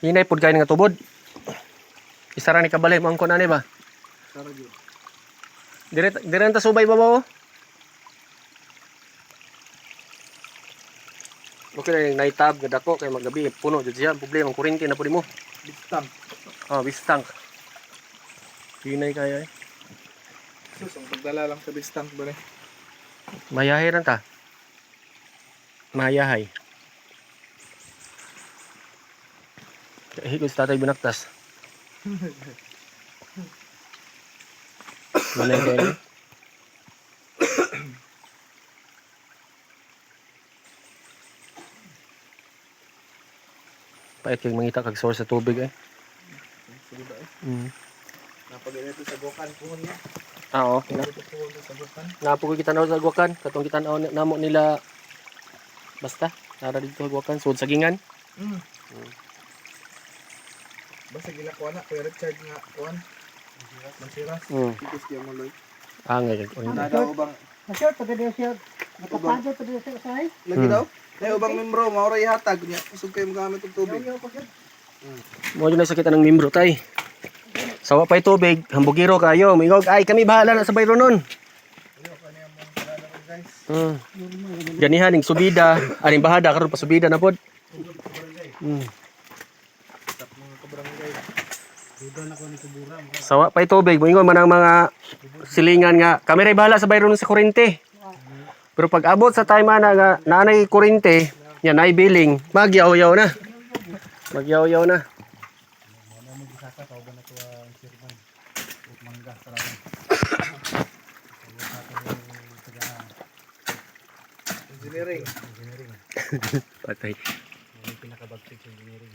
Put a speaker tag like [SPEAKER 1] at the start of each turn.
[SPEAKER 1] Hinay pud kay nga tubod. Isa ra ni kabalay mo ang kunan ba?
[SPEAKER 2] Sarap yun.
[SPEAKER 1] Dire ta subay babaw. Okay na yung night tab nga dako kay magabi puno jud siya. Problema ang kuryente na pud mo.
[SPEAKER 2] Bistang.
[SPEAKER 1] Oh, bistang. Hinay kaya eh.
[SPEAKER 2] Sus, ang pagdala lang sa bistang ba rin?
[SPEAKER 1] Mayahay ran ta. Mayahay. Higos tatay binaktas. Malay kayo. Pait kay mangita kag source sa tubig eh.
[SPEAKER 2] Sige ba eh?
[SPEAKER 1] Mm.
[SPEAKER 2] Napagay ito sa bukan puhon niya.
[SPEAKER 1] Oo.
[SPEAKER 2] Ito puhon sa bukan.
[SPEAKER 1] Napo kita na sa Agwakan, katong kita namo nila basta nara dito sa Agwakan, sud sagingan.
[SPEAKER 2] Mm. Basta gila ko na, Kuya Richard nga kuan. Mansiras. Ikis kaya mo loy.
[SPEAKER 1] Angay kag
[SPEAKER 2] Nadaw bang
[SPEAKER 3] Masyot, pagka diyo siya, nakapagod pa diyo siya say.
[SPEAKER 2] lagi daw? Nay ubang membro mao ra ihatag niya. Usog kayo magamit og tubig.
[SPEAKER 3] Yaw pagka.
[SPEAKER 1] mo na sakit ng membro tay. Sawa pa tubig, hambugiro kayo, mingog ay kami bahala na sa bayro nun. Ganihan ning subida, aning bahada karon pa subida na pod. Sawa pa tubig, moingon man ang mga silingan nga kami ray bahala sa bayro nun sa kuryente. Pero pag abot sa time na nga nanay kuryente, yan ay billing, magyaw-yaw na. Magyaw-yaw na.
[SPEAKER 2] Engineering.
[SPEAKER 1] Patay.
[SPEAKER 3] Pinakabagsik sa engineering.